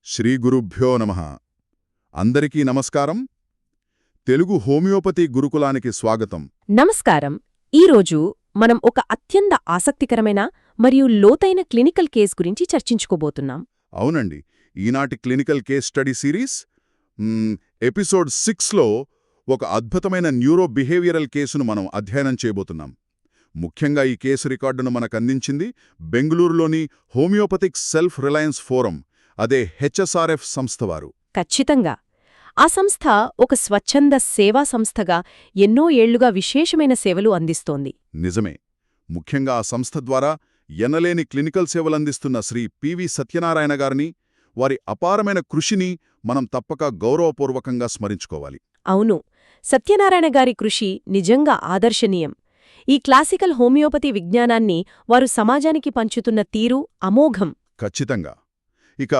శ్రీ గురుభ్యో నమః. అందరికీ నమస్కారం. తెలుగు హోమియోపతి గురుకులానికి స్వాగతం. నమస్కారం. ఈరోజు మనం ఒక అత్యంత ఆసక్తికరమైన మరియు లోతైన క్లినికల్ కేస్ గురించి చర్చించుకోబోతున్నాం. అవునండి, ఈనాటి clinical case study series episode 6లో ఒక అద్భుతమైన న్యూరో బిహేవియరల్ కేసును మనం అధ్యయనం చేయబోతున్నాం. ముఖ్యంగా ఈ కేసు రికార్డును మనకందించింది బెంగళూరులోని హోమియోపతిక్ సెల్ఫ్ రిలయన్స్ ఫోరం, అదే హెచ్ఎస్ఆర్ఎఫ్ సంస్థవారు. ఖచ్చితంగా. ఆ సంస్థ ఒక స్వచ్ఛంద సేవా సంస్థగా ఎన్నో ఏళ్లుగా విశేషమైన సేవలు అందిస్తోంది. నిజమే. ముఖ్యంగా ఆ సంస్థ ద్వారా ఎనలేని క్లినికల్ సేవలందిస్తున్న శ్రీ పివి సత్యనారాయణ గారిని, వారి అపారమైన కృషిని మనం తప్పక గౌరవపూర్వకంగా స్మరించుకోవాలి. అవును, సత్యనారాయణ గారి కృషి నిజంగా ఆదర్శనీయం. ఈ క్లాసికల్ హోమియోపతి విజ్ఞానాన్ని వారు సమాజానికి పంచుతున్న తీరు అమోఘం. ఖచ్చితంగా. ఇక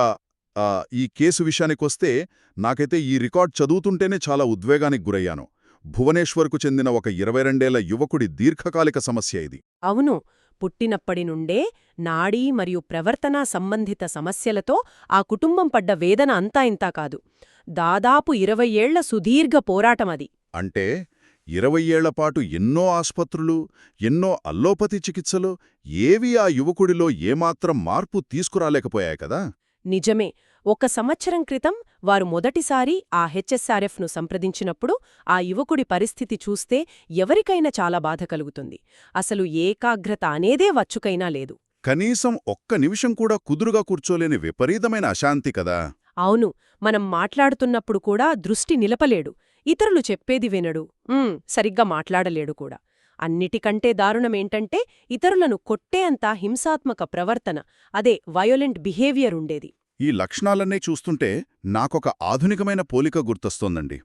ఈ కేసు విషయానికొస్తే నాకైతే ఈ రికార్డ్ చదువుతుంటేనే చాలా ఉద్వేగానికి గురయ్యాను. భువనేశ్వర్కు చెందిన ఒక 22 యువకుడి దీర్ఘకాలిక సమస్య ఇది. అవును, పుట్టినప్పటి నుండే నాడీ మరియు ప్రవర్తనా సంబంధిత సమస్యలతో ఆ కుటుంబం పడ్డ వేదన అంతా ఇంతా కాదు. దాదాపు 20 ఏళ్ల సుదీర్ఘ పోరాటమది. అంటే 20 ఏళ్లపాటు ఎన్నో ఆస్పత్రులు, ఎన్నో అల్లోపతి చికిత్సలు ఏవీ ఆ యువకుడిలో ఏమాత్రం మార్పు తీసుకురాలేకపోయాయి కదా. నిజమే. 1 సంవత్సరం క్రితం వారు మొదటిసారి ఆ హెచ్ఎస్ఆర్ఎఫ్ను సంప్రదించినప్పుడు ఆ యువకుడి పరిస్థితి చూస్తే ఎవరికైనా చాలా బాధ కలుగుతుంది. అసలు ఏకాగ్రత అనేదే వచ్చుకైనా లేదు. కనీసం ఒక్క నిమిషం కూడా కుదురుగా కూర్చోలేని విపరీతమైన అశాంతి కదా. అవును, మనం మాట్లాడుతున్నప్పుడు కూడా దృష్టి నిలపలేడు. ఇతరులు చెప్పేది వినడు. సరిగ్గా మాట్లాడలేడు కూడా. అన్నిటికంటే దారుణమేంటంటే ఇతరులను కొట్టే అంత హింసాత్మక ప్రవర్తన, అదే వయోలెంట్ బిహేవియర్ ఉండేది. ఈ లక్షణాలన్నీ చూస్తుంటే నాకొక ఆధునికమైన పోలిక గుర్తొస్తోందండి.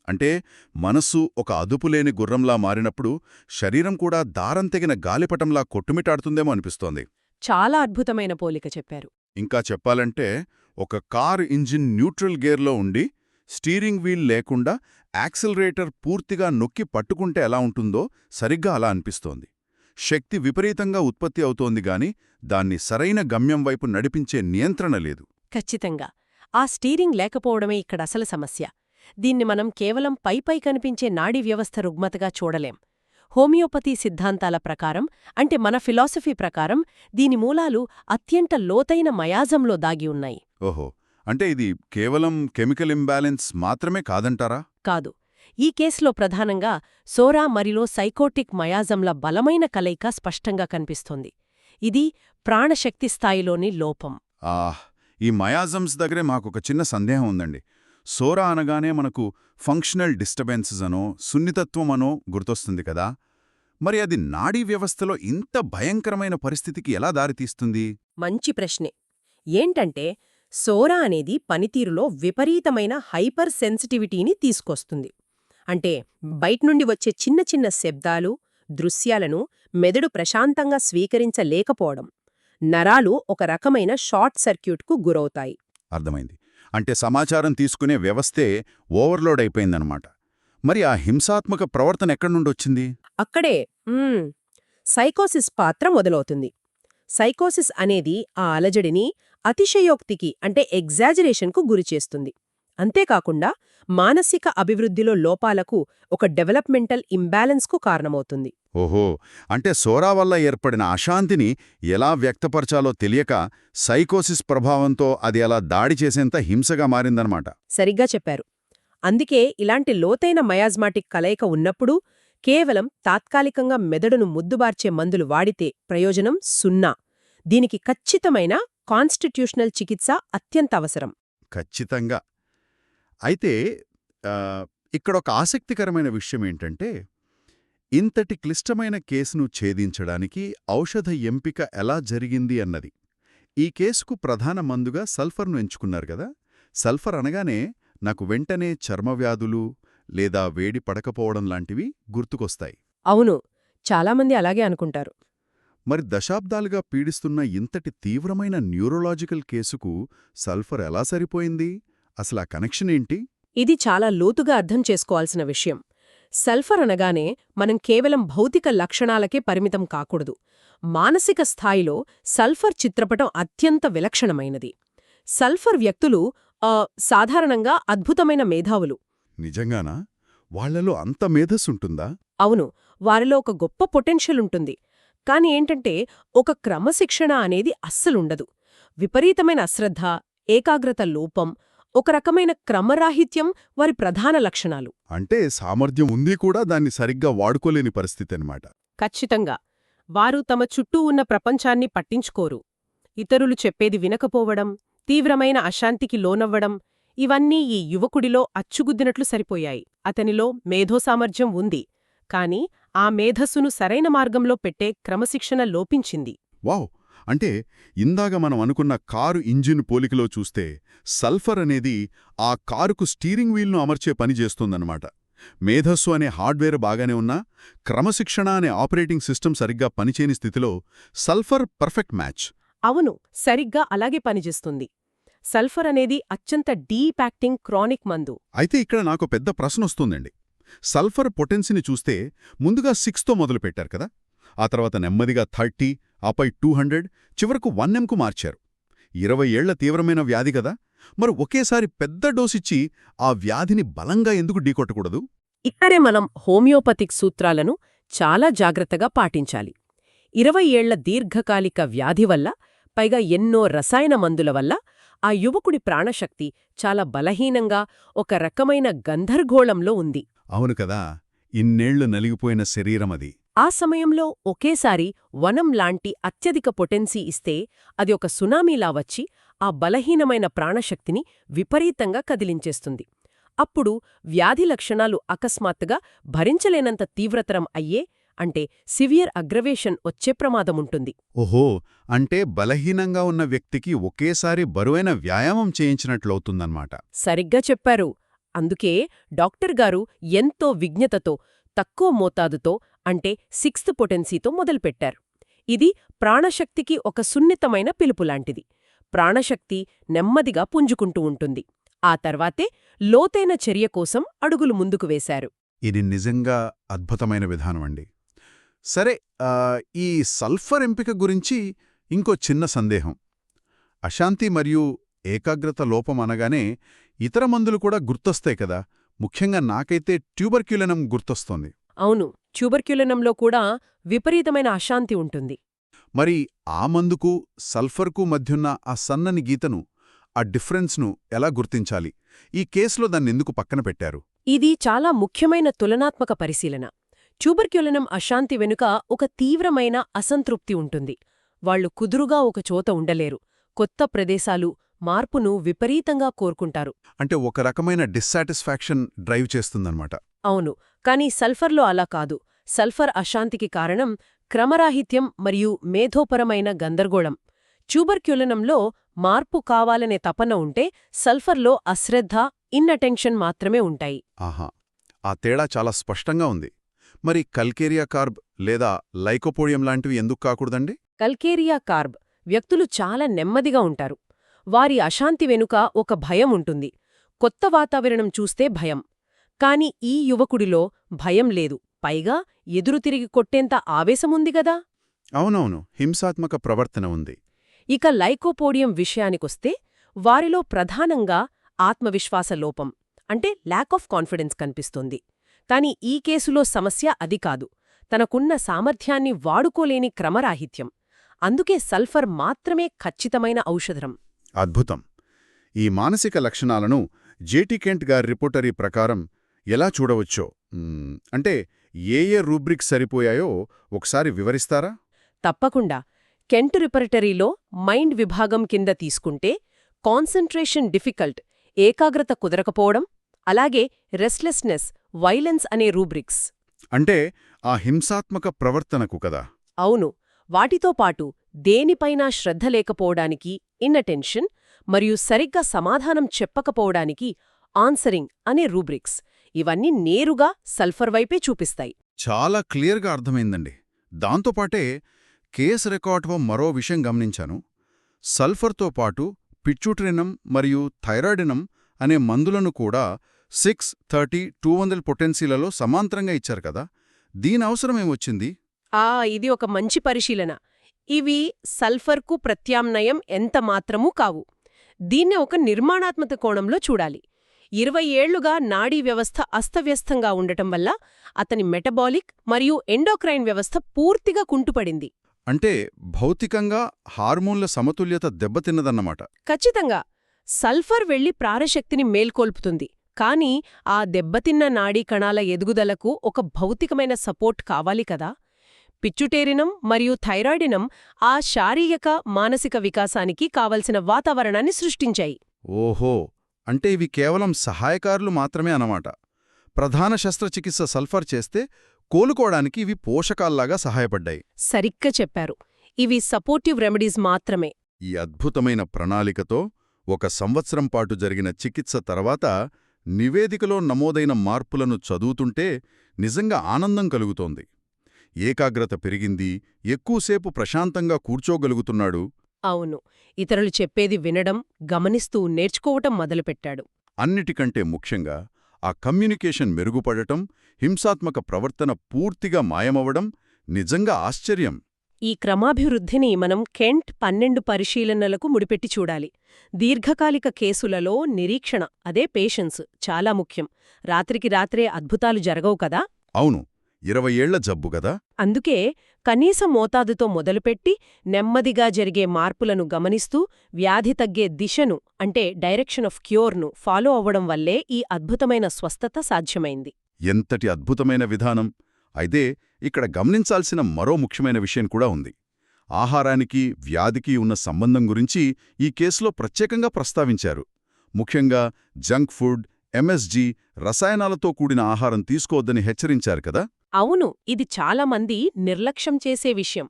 అంటే మనస్సు ఒక అదుపులేని గుర్రంలా మారినప్పుడు శరీరం కూడా దారం తెగిన గాలిపటంలా కొట్టుమిటాడుతుందేమో అనిపిస్తోంది. చాలా అద్భుతమైన పోలిక చెప్పారు. ఇంకా చెప్పాలంటే ఒక కారు ఇంజిన్ న్యూట్రల్ గేర్లో ఉండి స్టీరింగ్ వీల్ లేకుండా యాక్సిలరేటర్ పూర్తిగా నొక్కి పట్టుకుంటే ఎలా ఉంటుందో సరిగ్గా అలా అనిపిస్తోంది. శక్తి విపరీతంగా ఉత్పత్తి అవుతోంది గాని దాన్ని సరైన గమ్యం వైపు నడిపించే నియంత్రణ లేదు. ఖచ్చితంగా. ఆ స్టీరింగ్ లేకపోవడమే ఇక్కడ అసలు సమస్య. దీన్ని మనం కేవలం పైపై కనిపించే నాడీ వ్యవస్థ రుగ్మతగా చూడలేం. హోమియోపతి సిద్ధాంతాల ప్రకారం, అంటే మన ఫిలాసఫీ ప్రకారం, దీని మూలాలు అత్యంత లోతైన మయాజంలో దాగి ఉన్నాయి. ఓహో, అంటే ఇది కేవలం కెమికల్ ఇంబ్యాలెన్స్ మాత్రమే కాదంటారా? కాదు. ఈ కేసులో ప్రధానంగా సోరా మరియు సైకోటిక్ మయాజంల బలమైన కలయిక స్పష్టంగా కనిపిస్తోంది. ఇది ప్రాణశక్తి స్థాయిలోని లోపం. ఈ మయాజమ్స్ దగ్గరే మాకొక చిన్న సందేహం ఉందండి. సోరా అనగానే మనకు ఫంక్షనల్ డిస్టర్బెన్సెస్ అనో సున్నితత్వం అనో గుర్తొస్తుంది కదా. మరి అది నాడీ వ్యవస్థలో ఇంత భయంకరమైన పరిస్థితికి ఎలా దారితీస్తుంది? మంచి ప్రశ్నే. ఏంటంటే సోరా అనేది పనితీరులో విపరీతమైన హైపర్ సెన్సిటివిటీని తీసుకొస్తుంది. అంటే బయట్నుండి వచ్చే చిన్న చిన్న శబ్దాలు, దృశ్యాలను మెదడు ప్రశాంతంగా స్వీకరించలేకపోవడం. నరాలు ఒక రకమైన షార్ట్ సర్క్యూట్కు గురవుతాయి. అర్థమైంది. అంటే సమాచారం తీసుకునే వ్యవస్థే ఓవర్లోడ్ అయిపోయిందనమాట. మరి ఆ హింసాత్మక ప్రవర్తన ఎక్కడ్నుండొచ్చింది? అక్కడే సైకోసిస్ పాత్ర మొదలవుతుంది. సైకోసిస్ అనేది ఆ అలజడిని అతిశయోక్తికి, అంటే ఎగ్జాజరేషన్కు గురిచేస్తుంది. అంతేకాకుండా మానసిక అభివృద్ధిలో లోపాలకు, ఒక డెవలప్మెంటల్ ఇంబ్యాలెన్స్కు కారణమవుతుంది. ఓహో, అంటే సోరా వల్ల ఏర్పడిన అశాంతిని ఎలా వ్యక్తపరచాలో తెలియక సైకోసిస్ ప్రభావంతో అది అలా దాడి చేసేంత హింసగా మారిందనమాట. సరిగ్గా చెప్పారు. అందుకే ఇలాంటి లోతైన మయాజ్మాటిక్ కలయిక ఉన్నప్పుడు కేవలం తాత్కాలికంగా మెదడును ముద్దుబార్చే మందులు వాడితే ప్రయోజనం 0. దీనికి ఖచ్చితమైన కాన్స్టిట్యూషనల్ చికిత్స అత్యంత అవసరం. ఖచ్చితంగా. అయితే ఇక్కడొక ఆసక్తికరమైన విషయమేంటంటే, ఇంతటి క్లిష్టమైన కేసును ఛేదించడానికి ఔషధ ఎంపిక ఎలా జరిగింది అన్నది. ఈ కేసుకు ప్రధాన మందుగా సల్ఫర్ను ఎంచుకున్నారు కదా. సల్ఫర్ అనగానే నాకు వెంటనే చర్మవ్యాధులు లేదా వేడి పడకపోవడం లాంటివి గుర్తుకొస్తాయి. అవును, చాలామంది అలాగే అనుకుంటారు. మరి దశాబ్దాలుగా పీడిస్తున్న ఇంతటి తీవ్రమైన న్యూరోలాజికల్ కేసుకు సల్ఫర్ ఎలా సరిపోయింది? అసలా కనెక్షన్ ఏంటి? ఇది చాలా లోతుగా అర్థం చేసుకోవాల్సిన విషయం. సల్ఫర్ అనగానే మనం కేవలం భౌతిక లక్షణాలకే పరిమితం కాకూడదు. మానసిక స్థాయిలో సల్ఫర్ చిత్రపటం అత్యంత విలక్షణమైనది. సల్ఫర్ వ్యక్తులు సాధారణంగా అద్భుతమైన మేధావులు. నిజంగానా? వాళ్లలో అంత మేధస్సుంటుందా? అవును, వారిలో ఒక గొప్ప పొటెన్షియల్ ఉంటుంది. కాని ఏంటంటే ఒక క్రమశిక్షణ అనేది అస్సలుండదు. విపరీతమైన అశ్రద్ధ, ఏకాగ్రత లోపం, ఒక రకమైన క్రమరాహిత్యం వారి ప్రధాన లక్షణాలు. అంటే సామర్థ్యం ఉంది కూడా దాన్ని సరిగ్గా వాడుకోలేని పరిస్థితి అన్నమాట. ఖచ్చితంగా. వారు తమ చుట్టూ ఉన్న ప్రపంచాన్ని పట్టించుకోరు. ఇతరులు చెప్పేది వినకపోవడం, తీవ్రమైన అశాంతికి లోనవ్వడం, ఇవన్నీ ఈ యువకుడిలో అచ్చుగుద్దినట్లు సరిపోయాయి. అతనిలో మేధోసామర్థ్యం ఉంది, కాని ఆ మేధస్సును సరైన మార్గంలో పెట్టే క్రమశిక్షణ లోపించింది. వావ్! అంటే ఇందాక మనం అనుకున్న కారు ఇంజిన్ పోలికలో చూస్తే సల్ఫర్ అనేది ఆ కారుకు స్టీరింగ్ వీల్ను అమర్చే పని చేస్తుందన్నమాట. మేధస్సు అనే హార్డ్వేర్ బాగానే ఉన్నా క్రమశిక్షణ అనే ఆపరేటింగ్ సిస్టమ్ సరిగ్గా పనిచేయని స్థితిలో సల్ఫర్ పర్ఫెక్ట్ మ్యాచ్. అవును, సరిగ్గా అలాగే పనిచేస్తుంది. సల్ఫర్ అనేది అత్యంత డీప్ యాక్టింగ్ క్రానిక్ మందు. అయితే ఇక్కడ నాకు పెద్ద ప్రశ్నొస్తుందండి. సల్ఫర్ పొటెన్సీని చూస్తే ముందుగా 6తో మొదలుపెట్టారు కదా, ఆ తర్వాత నెమ్మదిగా 30, ఆపై 200, చివరకు 1mకు మార్చారు. 20 ఏళ్ల తీవ్రమైన వ్యాధి కదా, మరి ఒకేసారి పెద్ద డోసిచ్చి ఆ వ్యాధిని బలంగా ఎందుకు ఢీకొట్టకూడదు? ఇక్కడే మనం హోమియోపతిక్ సూత్రాలను చాలా జాగ్రత్తగా పాటించాలి. 20 ఏళ్ల దీర్ఘకాలిక వ్యాధి వల్ల, పైగా ఎన్నో రసాయన మందుల వల్ల ఆ యువకుడి ప్రాణశక్తి చాలా బలహీనంగా ఒక రకమైన గందరగోళంలో ఉంది. అవును కదా, ఇన్నేళ్లు నలిగిపోయిన శరీరమది. ఆ సమయంలో ఒకేసారి వనం లాంటి అత్యధిక పొటెన్సీ ఇస్తే అది ఒక సునామీలా వచ్చి ఆ బలహీనమైన ప్రాణశక్తిని విపరీతంగా కదిలించేస్తుంది. అప్పుడు వ్యాధి లక్షణాలు అకస్మాత్తుగా భరించలేనంత తీవ్రతరం అయ్యే, అంటే సివియర్ అగ్రవేషన్ వచ్చే ప్రమాదముంటుంది. ఓహో, అంటే బలహీనంగా ఉన్న వ్యక్తికి ఒకేసారి బరువైన వ్యాయామం చేయించినట్లవుతుందన్నమాట. సరిగ్గా చెప్పారు. అందుకే డాక్టర్ గారు ఎంతో విజ్ఞతతో తక్కువ మోతాదుతో, అంటే 6th పొటెన్సీతో మొదలుపెట్టారు. ఇది ప్రాణశక్తికి ఒక సున్నితమైన పిలుపులాంటిది. ప్రాణశక్తి నెమ్మదిగా పుంజుకుంటూ ఉంటుంది. ఆ తర్వాతే లోతైన చర్య కోసం అడుగులు ముందుకు వేశారు. ఇది నిజంగా అద్భుతమైన విధానమండి. సరే, ఈ సల్ఫర్ ఎంపిక గురించి ఇంకో చిన్న సందేహం. అశాంతి మరియు ఏకాగ్రత లోపం అనగానే ఇతర మందులు కూడా గుర్తొస్తాయి కదా. ముఖ్యంగా నాకైతే ట్యూబర్క్యులినం గుర్తొస్తోంది. అవును, ట్యూబర్క్యులినంలో కూడా విపరీతమైన అశాంతి ఉంటుంది. మరి ఆ మందుకు సల్ఫర్కు మధ్యున్న ఆ సన్నని గీతను, ఆ డిఫరెన్స్ను ఎలా గుర్తించాలి? ఈ కేసులో దాన్నెందుకు పక్కన పెట్టారు? ఇది చాలా ముఖ్యమైన తులనాత్మక పరిశీలన. ట్యూబర్క్యులినం అశాంతి వెనుక ఒక తీవ్రమైన అసంతృప్తి ఉంటుంది. వాళ్లు కుదురుగా ఒక చోట ఉండలేరు. కొత్త ప్రదేశాలు, మార్పును విపరీతంగా కోరుకుంటారు. అంటే ఒక రకమైన డిస్సాటిస్ఫాక్షన్ డ్రైవ్ చేస్తుందన్నమాట. అవును, కానీ సల్ఫర్లో అలా కాదు. సల్ఫర్ అశాంతికి కారణం క్రమరాహిత్యం మరియు మేధోపరమైన గందరగోళం. ట్యూబర్క్యులినంలో మార్పు కావాలనే తపన ఉంటే సల్ఫర్లో అశ్రద్ధ, ఇన్అటెన్షన్ మాత్రమే ఉంటాయి. ఆహా, ఆ తేడా చాలా స్పష్టంగా ఉంది. మరి కల్కేరియా కార్బ్ లేదా లైకోపోడియం లాంటివి ఎందుకు కాకూడదండి? కల్కేరియా కార్బ్ వ్యక్తులు చాలా నెమ్మదిగా ఉంటారు. వారి అశాంతి వెనుక ఒక భయం ఉంటుంది. కొత్త వాతావరణం చూస్తే భయం. కాని ఈ యువకుడిలో భయం లేదు, పైగా ఎదురుతిరిగి కొట్టేంత ఆవేశముంది గదా. అవునవును, హింసాత్మక ప్రవర్తన ఉంది. ఇక లైకోపోడియం విషయానికొస్తే వారిలో ప్రధానంగా ఆత్మవిశ్వాస లోపం, అంటే ల్యాక్ ఆఫ్ కాన్ఫిడెన్స్ కనిపిస్తుంది. కాని ఈ కేసులో సమస్య అది కాదు, తనకున్న సామర్థ్యాన్ని వాడుకోలేని క్రమరాహిత్యం. అందుకే సల్ఫర్ మాత్రమే ఖచ్చితమైన ఔషధం. అద్భుతం. ఈ మానసిక లక్షణాలను జేటీ కెంట్ గారి రిపోర్టరీ ప్రకారం ఎలా చూడవచ్చో, అంటే ఏ రూబ్రిక్స్ సరిపోయాయో ఒకసారి వివరిస్తారా? తప్పకుండా. కెంట్ రిపర్టరీలో మైండ్ విభాగం కింద తీసుకుంటే కాన్సంట్రేషన్ డిఫికల్ట్, ఏకాగ్రత కుదరకపోవడం, అలాగే రెస్ట్లెస్నెస్, వైలెన్స్ అనే రూబ్రిక్స్. అంటే ఆ హింసాత్మక ప్రవర్తనకు కదా. అవును, వాటితో పాటు దేనిపైనా శ్రద్ధ లేకపోవడానికి ఇన్అటెన్షన్, మరియు సరిగ్గా సమాధానం చెప్పకపోవడానికి ఆన్సరింగ్ అనే రూబ్రిక్స్. ఇవన్నీ నేరుగా సల్ఫర్ వైపే చూపిస్తాయి. చాలా క్లియర్గా అర్థమైందండి. దాంతోపాటే కేస్ రికార్డులో మరో విషయం గమనించాను. సల్ఫర్తో పాటు పిట్యూటరినం మరియు థైరాయిడినం అనే మందులను కూడా 6, 30, 200 పొటెన్సీలలో సమాంతరంగా ఇచ్చారు కదా. దీని అవసరమేమొచ్చింది? ఇది ఒక మంచి పరిశీలన. ఇవి సల్ఫర్కు ప్రత్యామ్నాయం ఎంత మాత్రమూ కావు. దీన్నే ఒక నిర్మాణాత్మక కోణంలో చూడాలి. 20 ఏళ్లుగా నాడీ వ్యవస్థ అస్తవ్యస్తంగా ఉండటం వల్ల అతని మెటబాలిక్ మరియు ఎండోక్రైన్ వ్యవస్థ పూర్తిగా కుంటుపడింది. అంటే భౌతికంగా హార్మోన్ల సమతుల్యత దెబ్బతిన్నదన్నమాట. ఖచ్చితంగా సల్ఫర్ వెళ్లి ప్రాణశక్తిని మేల్కొల్పుతుంది, కానీ ఆ దెబ్బతిన్న నాడీ కణాల ఎదుగుదలకు ఒక భౌతికమైన సపోర్ట్ కావాలి కదా. పిచ్యుటేరినం మరియు థైరాయిడినం ఆ శారీరక మానసిక వికాసానికి కావలసిన వాతావరణాన్ని సృష్టించాయి. ఓహో, అంటే ఇవి కేవలం సహాయకారులు మాత్రమే అన్నమాట. ప్రధాన శస్త్రచికిత్స సల్ఫర్ చేస్తే కోలుకోవడానికి ఇవి పోషకాల్లాగా సహాయపడ్డాయి. సరిగ్గా చెప్పారు. ఇవి సపోర్టివ్ రెమెడీస్ మాత్రమే. ఈ అద్భుతమైన ప్రణాళికతో 1 సంవత్సరం పాటు జరిగిన చికిత్స తర్వాత నివేదికలో నమోదైన మార్పులను చదువుతుంటే నిజంగా ఆనందం కలుగుతోంది. ఏకాగ్రత పెరిగింది, ఎక్కువసేపు ప్రశాంతంగా కూర్చోగలుగుతున్నాడు. అవును, ఇతరులు చెప్పేది వినడం, గమనిస్తూ నేర్చుకోవటం మొదలుపెట్టాడు. అన్నిటికంటే ముఖ్యంగా ఆ కమ్యూనికేషన్ మెరుగుపడటం, హింసాత్మక ప్రవర్తన పూర్తిగా మాయమవడం నిజంగా ఆశ్చర్యం. ఈ క్రమాభివృద్ధిని మనం కెంట్ 12 పరిశీలనలకు ముడిపెట్టి చూడాలి. దీర్ఘకాలిక కేసులలో నిరీక్షణ, అదే పేషెన్స్ చాలా ముఖ్యం. రాత్రికి రాత్రే అద్భుతాలు జరగవు కదా. అవును, 20 ఏళ్ల జబ్బు గదా. అందుకే కనీస మోతాదుతో మొదలుపెట్టి నెమ్మదిగా జరిగే మార్పులను గమనిస్తూ వ్యాధి తగ్గే దిశను, అంటే డైరెక్షన్ ఆఫ్ క్యూర్ను ఫాలో అవ్వడం వల్లే ఈ అద్భుతమైన స్వస్థత సాధ్యమైంది. ఎంతటి అద్భుతమైన విధానం! అయితే ఇక్కడ గమనించాల్సిన మరో ముఖ్యమైన విషయం కూడా ఉంది. ఆహారానికి, వ్యాధికి ఉన్న సంబంధం గురించి ఈ కేసులో ప్రత్యేకంగా ప్రస్తావించారు. ముఖ్యంగా జంక్ ఫుడ్, ఎంఎస్జీ, రసాయనాలతో కూడిన ఆహారం తీసుకోవద్దని హెచ్చరించారు కదా. అవును, ఇది చాలామంది నిర్లక్ష్యం చేసే విషయం.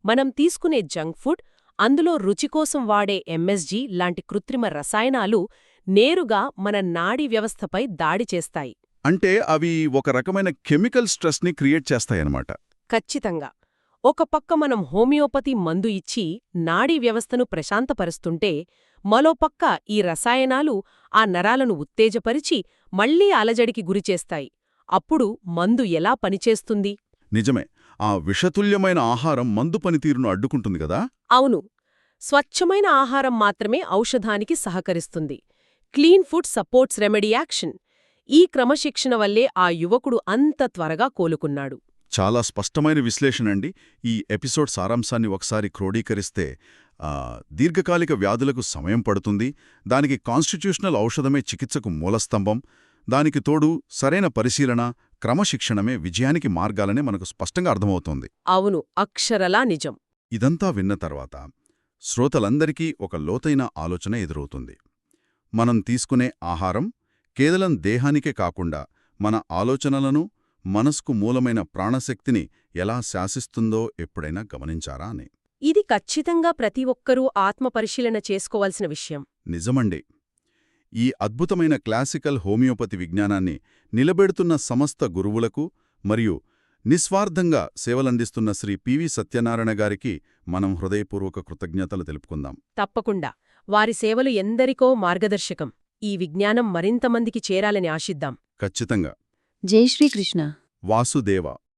మనం తీసుకునే జంక్ ఫుడ్, అందులో రుచి కోసం వాడే ఎంఎస్జీ లాంటి కృత్రిమ రసాయనాలు నేరుగా మన నాడీ వ్యవస్థపై దాడి చేస్తాయి. అంటే అవి ఒక రకమైన కెమికల్ స్ట్రెస్ని క్రియేట్ చేస్తాయన్నమాట. ఖచ్చితంగా. ఒక పక్క మనం హోమియోపతి మందు ఇచ్చి నాడీ వ్యవస్థను ప్రశాంతపరుస్తుంటే, మరోపక్క ఈ రసాయనాలు ఆ నరాలను ఉత్తేజపరిచి మళ్లీ అలజడికి గురిచేస్తాయి. అప్పుడు మందు ఎలా పనిచేస్తుంది? నిజమే, ఆ విషతుల్యమైన ఆహారం మందు పనితీరును అడ్డుకుంటుంది కదా. అవును, స్వచ్ఛమైన ఆహారం మాత్రమే ఔషధానికి సహకరిస్తుంది. Clean food supports remedy action. ఈ క్రమశిక్షణ వల్లే ఆ యువకుడు అంత త్వరగా కోలుకున్నాడు. చాలా స్పష్టమైన విశ్లేషణండి. ఈ ఎపిసోడ్ సారాంశాన్ని ఒకసారి క్రోడీకరిస్తే, దీర్ఘకాలిక వ్యాధులకు సమయం పడుతుంది, దానికి కాన్స్టిట్యూషనల్ ఔషధమే చికిత్సకు మూలస్తంభం, దానికి తోడు సరైన పరిశీలన, క్రమశిక్షణమే విజయానికి మార్గాలనే మనకు స్పష్టంగా అర్థమవుతోంది. అవును, అక్షరలా నిజం. ఇదంతా విన్న తర్వాత శ్రోతలందరికీ ఒక లోతైన ఆలోచన ఎదురవుతుంది. మనం తీసుకునే ఆహారం కేవలం దేహానికే కాకుండా మన ఆలోచనలను, మనస్కు మూలమైన ప్రాణశక్తిని ఎలా శాసిస్తుందో ఎప్పుడైనా గమనించారా అని. ఇది ఖచ్చితంగా ప్రతి ఒక్కరూ ఆత్మపరిశీలన చేసుకోవాల్సిన విషయం. నిజమండి. ఈ అద్భుతమైన క్లాసికల్ హోమియోపతి విజ్ఞానాన్ని నిలబెడుతున్న సమస్త గురువులకు మరియు నిస్వార్థంగా సేవలందిస్తున్న శ్రీ పివి సత్యనారాయణ గారికి మనం హృదయపూర్వక కృతజ్ఞతలు తెలుపుకుందాం. తప్పకుండా. వారి సేవలు ఎందరికో మార్గదర్శకం. ఈ విజ్ఞానం మరింతమందికి చేరాలని ఆశిద్దాం. ఖచ్చితంగా. జై శ్రీకృష్ణ. వాసుదేవ.